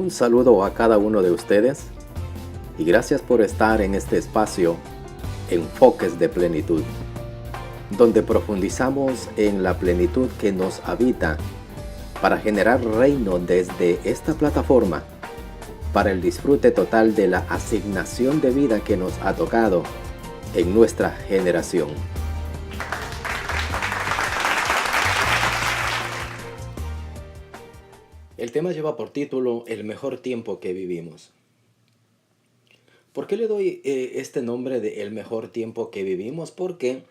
Un saludo a cada uno de ustedes y gracias por estar en este espacio Enfoques de Plenitud, donde profundizamos en la plenitud que nos habita para generar reino desde esta plataforma para el disfrute total de la asignación de vida que nos ha tocado en nuestra generación. El tema lleva por título El mejor tiempo que vivimos. ¿Por qué le doy este nombre de El mejor tiempo que vivimos? Porque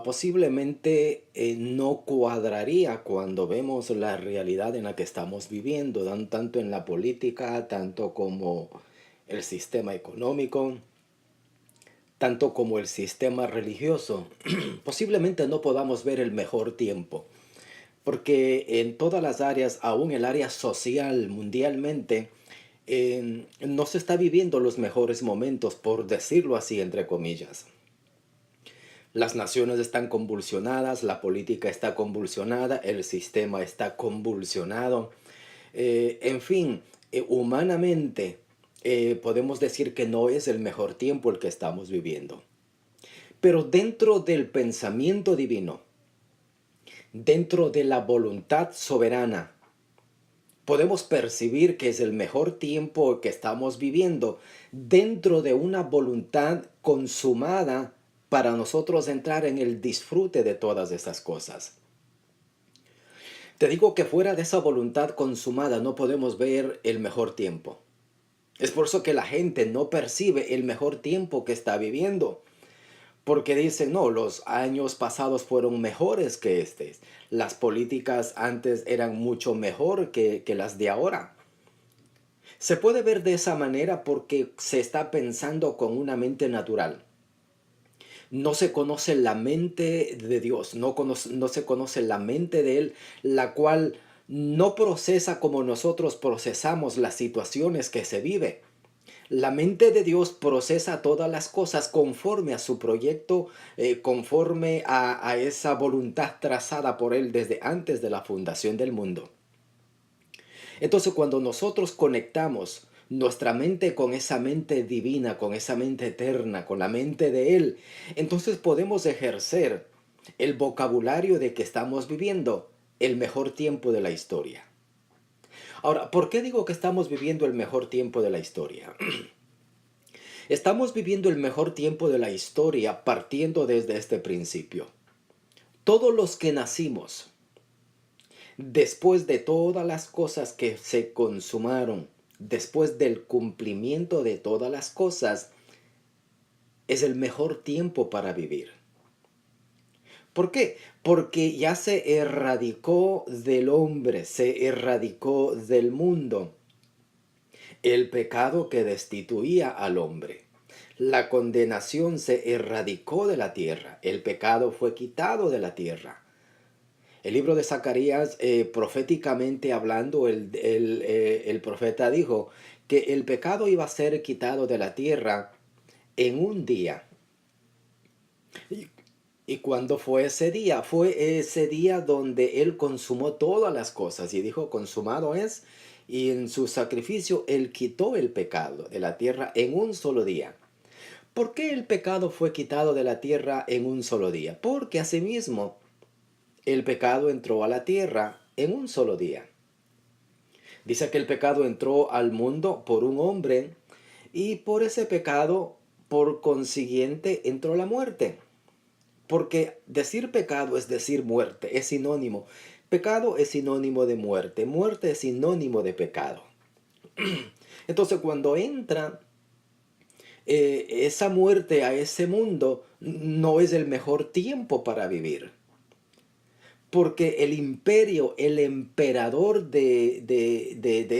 posiblemente no cuadraría cuando vemos la realidad en la que estamos viviendo, tanto en la política, tanto como el sistema económico, tanto como el sistema religioso. Posiblemente no podamos ver el mejor tiempo, porque en todas las áreas, aún el área social mundialmente, no se está viviendo los mejores momentos, por decirlo así, entre comillas. Las naciones están convulsionadas, la política está convulsionada, el sistema está convulsionado. En fin, humanamente podemos decir que no es el mejor tiempo el que estamos viviendo. Pero dentro del pensamiento divino, dentro de la voluntad soberana, podemos percibir que es el mejor tiempo que estamos viviendo dentro de una voluntad consumada para nosotros entrar en el disfrute de todas esas cosas. Te digo que fuera de esa voluntad consumada no podemos ver el mejor tiempo. Es por eso que la gente no percibe el mejor tiempo que está viviendo. Porque dicen, no, los años pasados fueron mejores que este. Las políticas antes eran mucho mejor que las de ahora. Se puede ver de esa manera porque se está pensando con una mente natural. No se conoce la mente de Dios, no se conoce la mente de Él, la cual no procesa como nosotros procesamos las situaciones que se vive. La mente de Dios procesa todas las cosas conforme a su proyecto, conforme a esa voluntad trazada por Él desde antes de la fundación del mundo. Entonces, cuando nosotros conectamos nuestra mente con esa mente divina, con esa mente eterna, con la mente de Él, entonces podemos ejercer el vocabulario de que estamos viviendo el mejor tiempo de la historia. Ahora, ¿por qué digo que estamos viviendo el mejor tiempo de la historia? Estamos viviendo el mejor tiempo de la historia partiendo desde este principio. Todos los que nacimos, después de todas las cosas que se consumaron, después del cumplimiento de todas las cosas, es el mejor tiempo para vivir. ¿Por qué? Porque ya se erradicó del hombre, se erradicó del mundo el pecado que destituía al hombre. La condenación se erradicó de la tierra, el pecado fue quitado de la tierra. El libro de Zacarías, proféticamente hablando, el profeta dijo que el pecado iba a ser quitado de la tierra en un día. ¿Y cuándo fue ese día? Fue ese día donde Él consumó todas las cosas y dijo, consumado es. Y en su sacrificio Él quitó el pecado de la tierra en un solo día. ¿Por qué el pecado fue quitado de la tierra en un solo día? Porque asimismo el pecado entró a la tierra en un solo día. Dice que el pecado entró al mundo por un hombre y por ese pecado, por consiguiente, entró la muerte. Porque decir pecado es decir muerte, es sinónimo. Pecado es sinónimo de muerte, muerte es sinónimo de pecado. Entonces cuando entra esa muerte a ese mundo, no es el mejor tiempo para vivir. Porque el imperio, el emperador de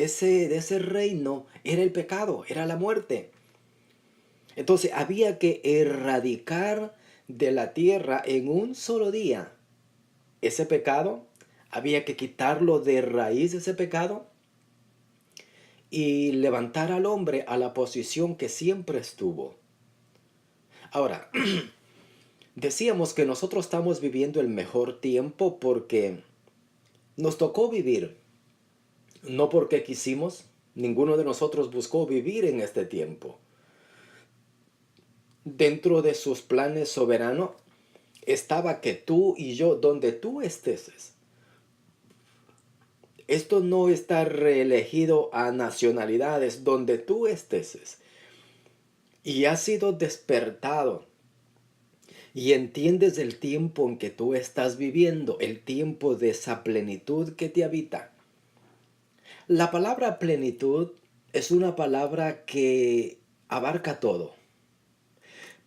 ese reino era el pecado, era la muerte. Entonces había que erradicar de la tierra en un solo día ese pecado, había que quitarlo de raíz ese pecado y levantar al hombre a la posición que siempre estuvo. Ahora, decíamos que nosotros estamos viviendo el mejor tiempo porque nos tocó vivir, no porque quisimos, Ninguno de nosotros buscó vivir en este tiempo. Dentro de sus planes soberanos estaba que tú y yo, donde tú estés, esto no está reelegido a nacionalidades, donde tú estés, y has sido despertado y entiendes el tiempo en que tú estás viviendo, el tiempo de esa plenitud que te habita. La palabra plenitud es una palabra que abarca todo.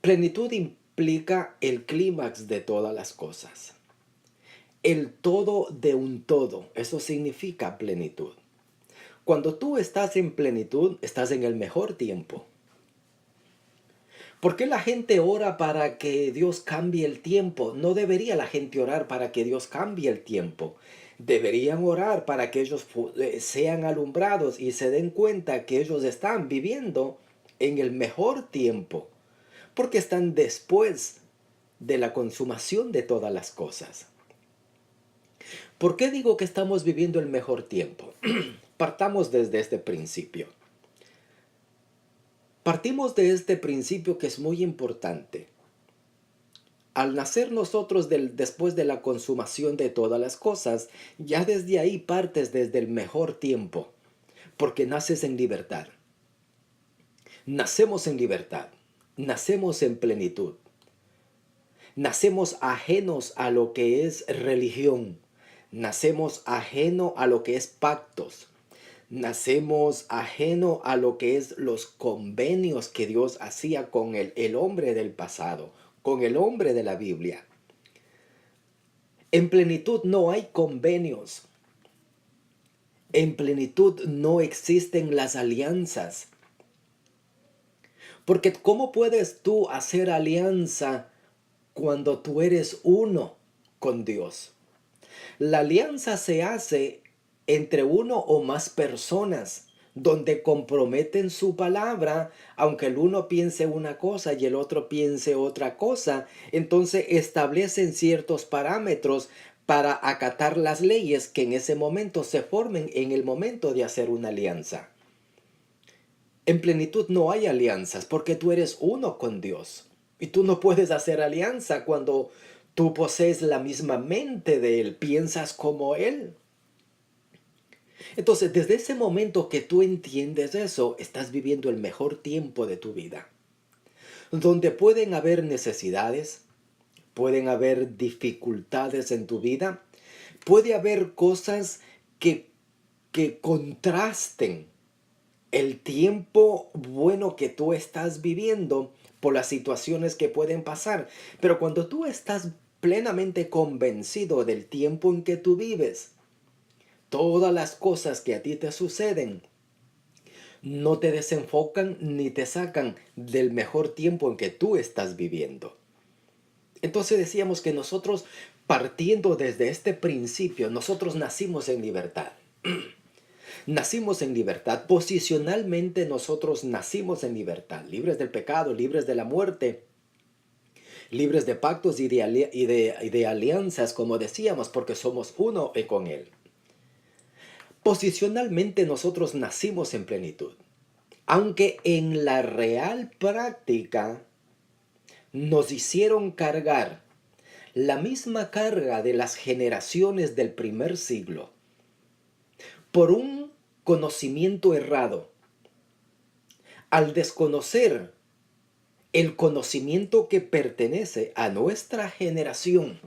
Plenitud implica el clímax de todas las cosas. El todo de un todo, eso significa plenitud. Cuando tú estás en plenitud, estás en el mejor tiempo. ¿Por qué la gente ora para que Dios cambie el tiempo? No debería la gente orar para que Dios cambie el tiempo. Deberían orar para que ellos sean alumbrados y se den cuenta que ellos están viviendo en el mejor tiempo, porque están después de la consumación de todas las cosas. ¿Por qué digo que estamos viviendo el mejor tiempo? Partamos desde este principio. Partimos de este principio que es muy importante. Al nacer nosotros después de la consumación de todas las cosas, ya desde ahí partes desde el mejor tiempo, porque naces en libertad. Nacemos en libertad, nacemos en plenitud, nacemos ajenos a lo que es religión, nacemos ajeno a lo que es pactos, nacemos ajeno a lo que es los convenios que Dios hacía con el hombre del pasado, con el hombre de la Biblia. En plenitud no hay convenios. En plenitud no existen las alianzas. Porque ¿cómo puedes tú hacer alianza cuando tú eres uno con Dios? La alianza se hace entre uno o más personas, donde comprometen su palabra, aunque el uno piense una cosa y el otro piense otra cosa, entonces establecen ciertos parámetros para acatar las leyes que en ese momento se formen en el momento de hacer una alianza. En plenitud no hay alianzas porque tú eres uno con Dios. Y tú no puedes hacer alianza cuando tú posees la misma mente de Él, piensas como Él. Entonces, desde ese momento que tú entiendes eso, estás viviendo el mejor tiempo de tu vida. Donde pueden haber necesidades, pueden haber dificultades en tu vida, puede haber cosas que contrasten el tiempo bueno que tú estás viviendo por las situaciones que pueden pasar. Pero cuando tú estás plenamente convencido del tiempo en que tú vives, todas las cosas que a ti te suceden no te desenfocan ni te sacan del mejor tiempo en que tú estás viviendo. Entonces decíamos que nosotros, partiendo desde este principio, nosotros nacimos en libertad. Nacimos en libertad, posicionalmente nosotros nacimos en libertad, libres del pecado, libres de la muerte, libres de pactos y de alianzas, como decíamos, porque somos uno con Él. Posicionalmente nosotros nacimos en plenitud, aunque en la real práctica nos hicieron cargar la misma carga de las generaciones del primer siglo por un conocimiento errado. Al desconocer el conocimiento que pertenece a nuestra generación,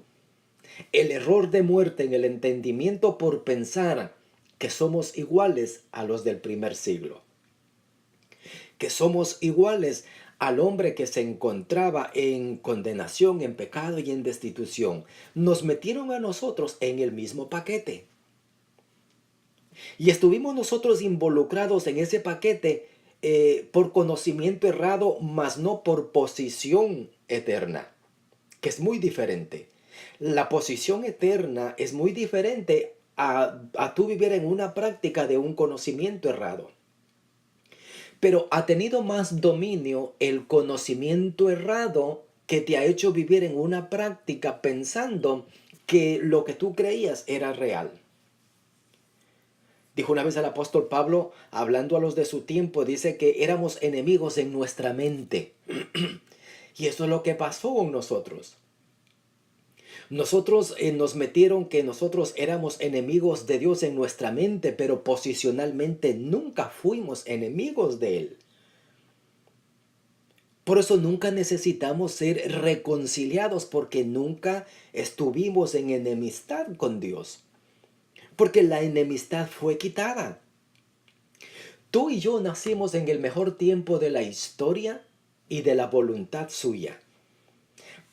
el error de muerte en el entendimiento por pensar que somos iguales a los del primer siglo, que somos iguales al hombre que se encontraba en condenación, en pecado y en destitución, nos metieron a nosotros en el mismo paquete. Y estuvimos nosotros involucrados en ese paquete por conocimiento errado, mas no por posición eterna, que es muy diferente. La posición eterna es muy diferente a tú vivir en una práctica de un conocimiento errado. Pero ha tenido más dominio el conocimiento errado que te ha hecho vivir en una práctica pensando que lo que tú creías era real. Dijo una vez el apóstol Pablo, hablando a los de su tiempo, dice que éramos enemigos en nuestra mente. Y eso es lo que pasó con nosotros. Nosotros nos metieron que nosotros éramos enemigos de Dios en nuestra mente, pero posicionalmente nunca fuimos enemigos de Él. Por eso nunca necesitamos ser reconciliados, porque nunca estuvimos en enemistad con Dios. Porque la enemistad fue quitada. Tú y yo nacimos en el mejor tiempo de la historia y de la voluntad suya,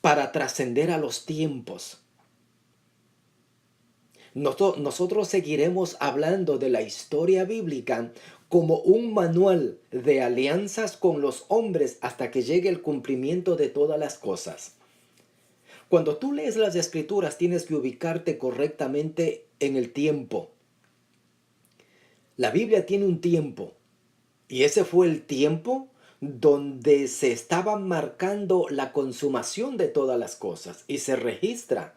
para trascender a los tiempos. Nosotros seguiremos hablando de la historia bíblica como un manual de alianzas con los hombres hasta que llegue el cumplimiento de todas las cosas. Cuando tú lees las escrituras, tienes que ubicarte correctamente en el tiempo. La Biblia tiene un tiempo, y ese fue el tiempo donde se estaba marcando la consumación de todas las cosas, y se registra.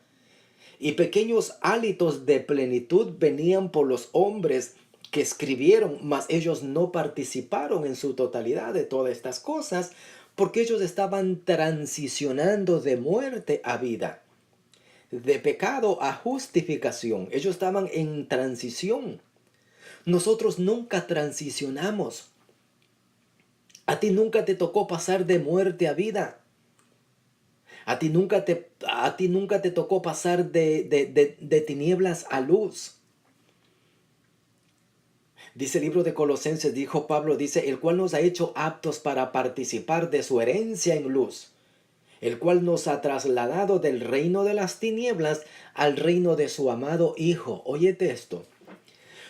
Y pequeños hálitos de plenitud venían por los hombres que escribieron, mas ellos no participaron en su totalidad de todas estas cosas, porque ellos estaban transicionando de muerte a vida, de pecado a justificación. Ellos estaban en transición. Nosotros nunca transicionamos. A ti nunca te tocó pasar de muerte a vida. A ti nunca te tocó pasar de tinieblas a luz. Dice el libro de Colosenses, dijo Pablo, dice, el cual nos ha hecho aptos para participar de su herencia en luz, el cual nos ha trasladado del reino de las tinieblas al reino de su amado Hijo. Óyete esto.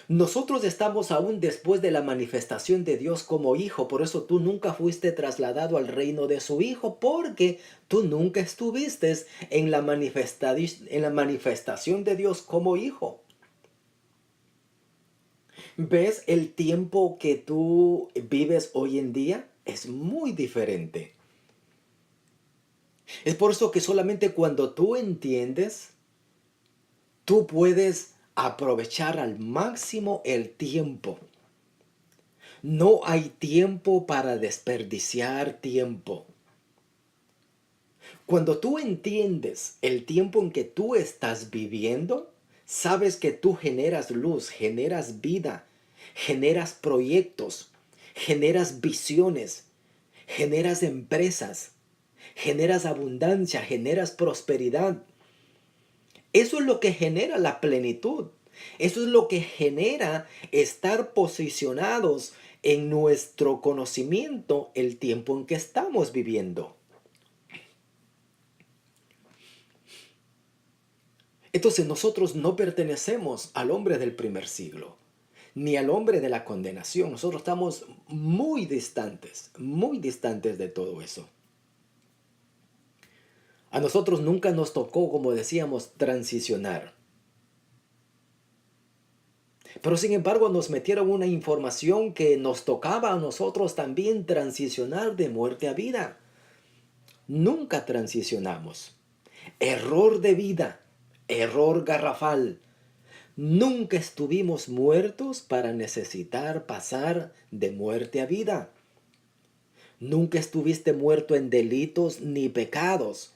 Nosotros estamos aún después de la manifestación de Dios como Hijo. Por eso tú nunca fuiste trasladado al reino de su Hijo, porque tú nunca estuviste en la manifestación de Dios como Hijo. ¿Ves? El tiempo que tú vives hoy en día es muy diferente. Es por eso que solamente cuando tú entiendes, tú puedes aprovechar al máximo el tiempo. No hay tiempo para desperdiciar tiempo. Cuando tú entiendes el tiempo en que tú estás viviendo, sabes que tú generas luz, generas vida, generas proyectos, generas visiones, generas empresas, generas abundancia, generas prosperidad. Eso es lo que genera la plenitud. Eso es lo que genera estar posicionados en nuestro conocimiento el tiempo en que estamos viviendo. Entonces nosotros no pertenecemos al hombre del primer siglo, ni al hombre de la condenación. Nosotros estamos muy distantes de todo eso. A nosotros nunca nos tocó, como decíamos, transicionar. Pero sin embargo nos metieron una información que nos tocaba a nosotros también transicionar de muerte a vida. Nunca transicionamos. Error de vida, error garrafal. Nunca estuvimos muertos para necesitar pasar de muerte a vida. Nunca estuviste muerto en delitos ni pecados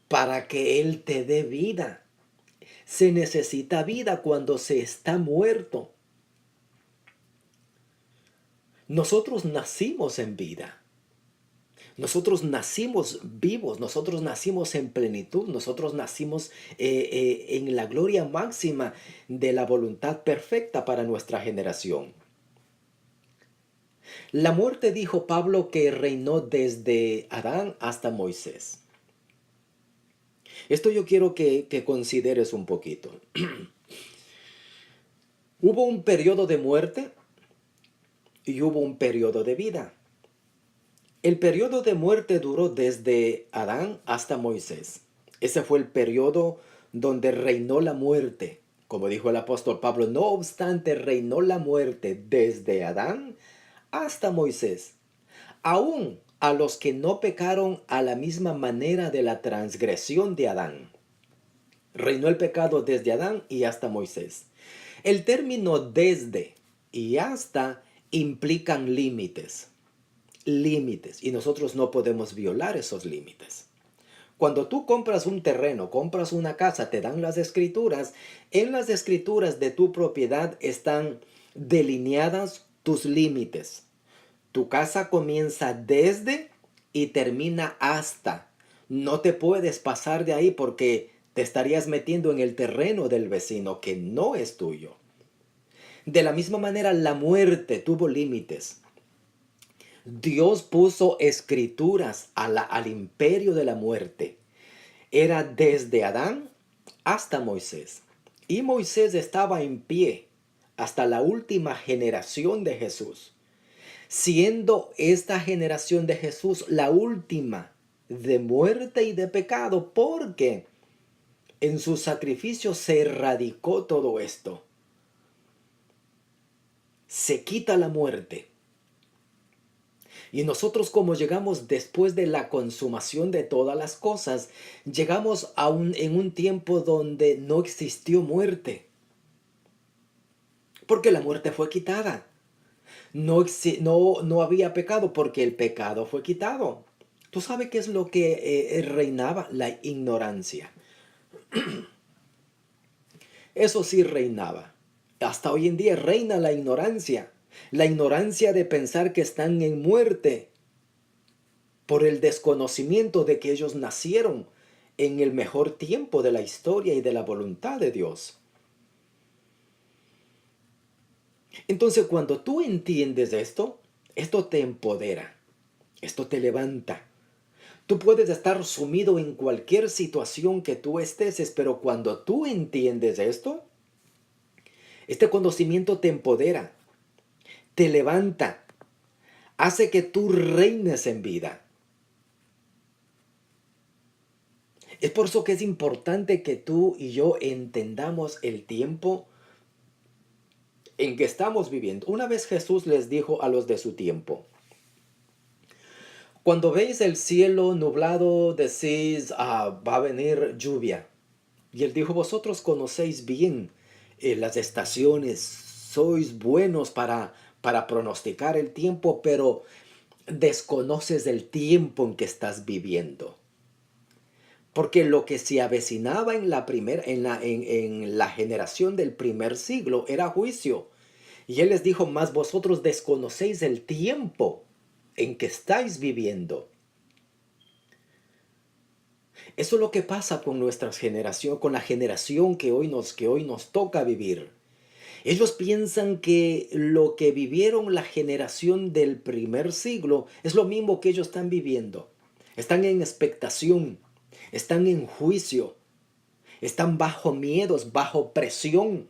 para que Él te dé vida. Se necesita vida cuando se está muerto. Nosotros nacimos en vida. Nosotros nacimos vivos, nosotros nacimos en plenitud, nosotros nacimos en la gloria máxima de la voluntad perfecta para nuestra generación. La muerte, dijo Pablo, que reinó desde Adán hasta Moisés. Esto yo quiero que consideres un poquito. Hubo un periodo de muerte y hubo un periodo de vida. El periodo de muerte duró desde Adán hasta Moisés. Ese fue el periodo donde reinó la muerte. Como dijo el apóstol Pablo, no obstante reinó la muerte desde Adán hasta Moisés. Aún a los que no pecaron a la misma manera de la transgresión de Adán. Reinó el pecado desde Adán y hasta Moisés. El término desde y hasta implican límites. Límites. Y nosotros no podemos violar esos límites. Cuando tú compras un terreno, compras una casa, te dan las escrituras. En las escrituras de tu propiedad están delineadas tus límites. Tu casa comienza desde y termina hasta. No te puedes pasar de ahí porque te estarías metiendo en el terreno del vecino que no es tuyo. De la misma manera, la muerte tuvo límites. Dios puso escrituras al imperio de la muerte. Era desde Adán hasta Moisés. Y Moisés estaba en pie hasta la última generación de Jesús, siendo esta generación de Jesús la última de muerte y de pecado, porque en su sacrificio se erradicó todo esto. Se quita la muerte. Y nosotros, como llegamos después de la consumación de todas las cosas, llegamos en un tiempo donde no existió muerte. Porque la muerte fue quitada. No había pecado porque el pecado fue quitado. ¿Tú sabes qué es lo que reinaba? La ignorancia. Eso sí reinaba. Hasta hoy en día reina la ignorancia. La ignorancia de pensar que están en muerte por el desconocimiento de que ellos nacieron en el mejor tiempo de la historia y de la voluntad de Dios. Entonces, cuando tú entiendes esto, esto te empodera, esto te levanta. Tú puedes estar sumido en cualquier situación que tú estés, pero cuando tú entiendes esto, este conocimiento te empodera, te levanta, hace que tú reines en vida. Es por eso que es importante que tú y yo entendamos el tiempo en que estamos viviendo. Una vez Jesús les dijo a los de su tiempo: cuando veis el cielo nublado, decís, va a venir lluvia. Y él dijo: vosotros conocéis bien las estaciones, sois buenos para pronosticar el tiempo, pero desconoces el tiempo en que estás viviendo. Porque lo que se avecinaba en la generación del primer siglo era juicio. Y él les dijo: mas vosotros desconocéis el tiempo en que estáis viviendo. Eso es lo que pasa con nuestra generación, con la generación que hoy nos toca vivir. Ellos piensan que lo que vivieron la generación del primer siglo es lo mismo que ellos están viviendo. Están en expectación, están en juicio, están bajo miedos, bajo presión.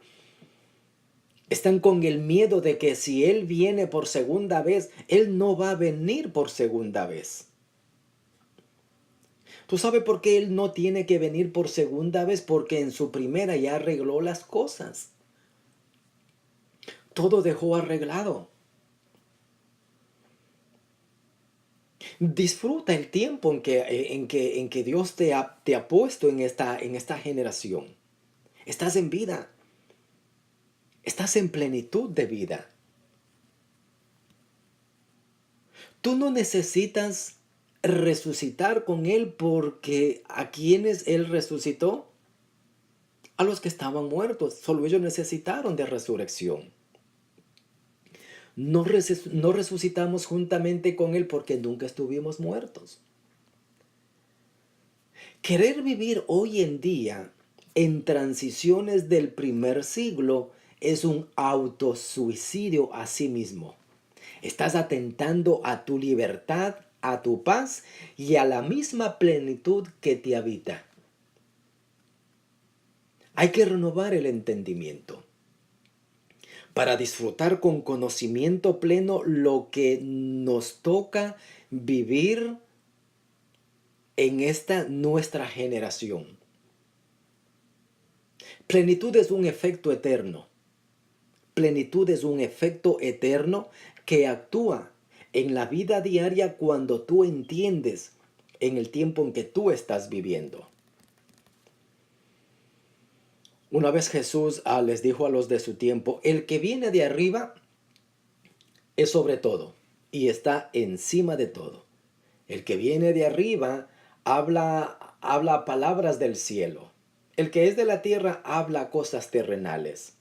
Están con el miedo de que si Él viene por segunda vez, Él no va a venir por segunda vez. ¿Tú sabes por qué Él no tiene que venir por segunda vez? Porque en su primera ya arregló las cosas. Todo dejó arreglado. Disfruta el tiempo en que Dios te ha puesto en esta generación. Estás en vida. Estás en plenitud de vida. Tú no necesitas resucitar con Él, porque ¿a quienes Él resucitó? A los que estaban muertos. Solo ellos necesitaron de resurrección. No resucitamos juntamente con Él porque nunca estuvimos muertos. Querer vivir hoy en día en transiciones del primer siglo es un autosuicidio a sí mismo. Estás atentando a tu libertad, a tu paz y a la misma plenitud que te habita. Hay que renovar el entendimiento para disfrutar con conocimiento pleno lo que nos toca vivir en esta nuestra generación. Plenitud es un efecto eterno. Plenitud es un efecto eterno que actúa en la vida diaria cuando tú entiendes en el tiempo en que tú estás viviendo. Una vez Jesús les dijo a los de su tiempo: el que viene de arriba es sobre todo y está encima de todo. El que viene de arriba habla palabras del cielo. El que es de la tierra habla cosas terrenales.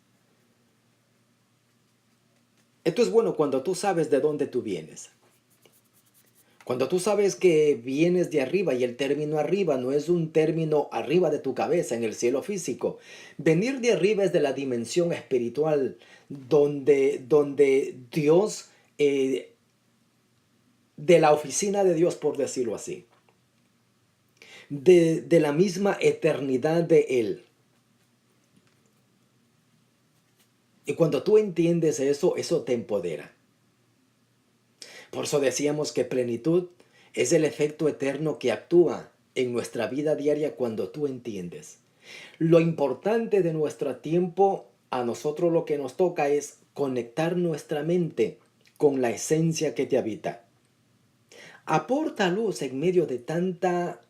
Esto es bueno cuando tú sabes de dónde tú vienes. Cuando tú sabes que vienes de arriba y el término arriba no es un término arriba de tu cabeza en el cielo físico. Venir de arriba es de la dimensión espiritual donde Dios, de la oficina de Dios, por decirlo así, de la misma eternidad de Él. Y cuando tú entiendes eso, eso te empodera. Por eso decíamos que plenitud es el efecto eterno que actúa en nuestra vida diaria cuando tú entiendes. Lo importante de nuestro tiempo, a nosotros lo que nos toca es conectar nuestra mente con la esencia que te habita. Aporta luz en medio de tanta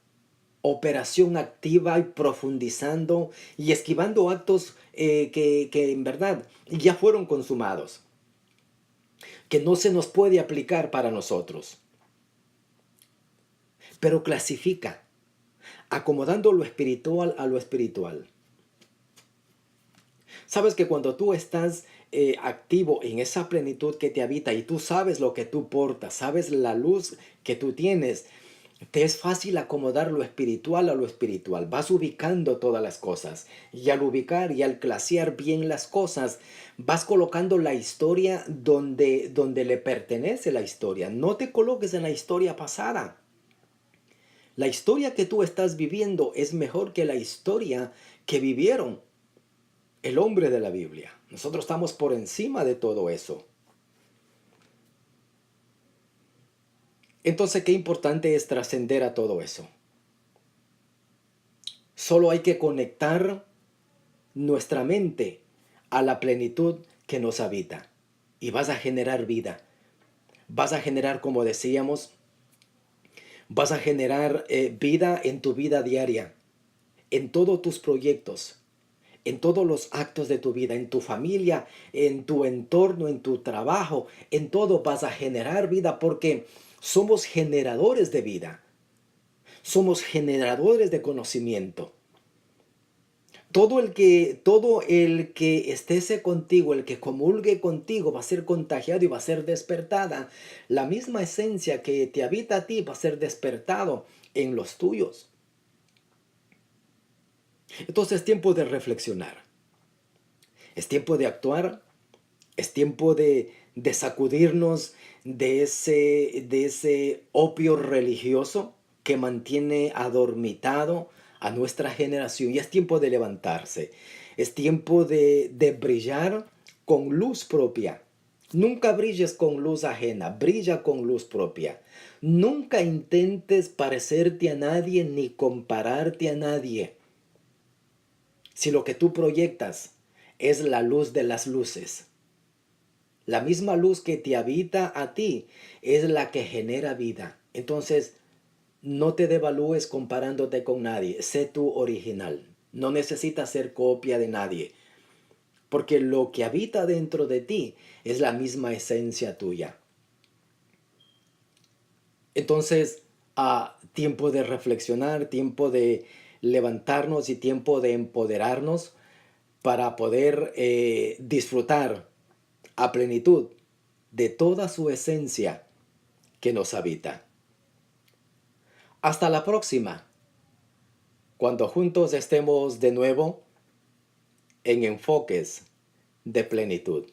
operación activa y profundizando y esquivando actos que en verdad ya fueron consumados, que no se nos puede aplicar para nosotros. Pero clasifica, acomodando lo espiritual a lo espiritual. Sabes que cuando tú estás activo en esa plenitud que te habita y tú sabes lo que tú portas, sabes la luz que tú tienes, te es fácil acomodar lo espiritual a lo espiritual. Vas ubicando todas las cosas. Y al ubicar y al clasear bien las cosas, vas colocando la historia donde le pertenece la historia. No te coloques en la historia pasada. La historia que tú estás viviendo es mejor que la historia que vivieron el hombre de la Biblia. Nosotros estamos por encima de todo eso. Entonces, qué importante es trascender a todo eso. Solo hay que conectar nuestra mente a la plenitud que nos habita. Y vas a generar vida. Vas a generar, como decíamos, vas a generar vida en tu vida diaria, en todos tus proyectos, en todos los actos de tu vida, en tu familia, en tu entorno, en tu trabajo, en todo vas a generar vida porque somos generadores de vida. Somos generadores de conocimiento. Todo el que esté contigo, el que comulgue contigo, va a ser contagiado y va a ser despertada. La misma esencia que te habita a ti va a ser despertado en los tuyos. Entonces es tiempo de reflexionar. Es tiempo de actuar. Es tiempo de sacudirnos de ese opio religioso que mantiene adormitado a nuestra generación. Y es tiempo de levantarse. Es tiempo de brillar con luz propia. Nunca brilles con luz ajena, brilla con luz propia. Nunca intentes parecerte a nadie ni compararte a nadie. Si lo que tú proyectas es la luz de las luces, la misma luz que te habita a ti es la que genera vida. Entonces, no te devalúes comparándote con nadie. Sé tú original. No necesitas ser copia de nadie. Porque lo que habita dentro de ti es la misma esencia tuya. Entonces, tiempo de reflexionar, tiempo de levantarnos y tiempo de empoderarnos para poder disfrutar a plenitud de toda su esencia que nos habita. Hasta la próxima, cuando juntos estemos de nuevo en enfoques de plenitud.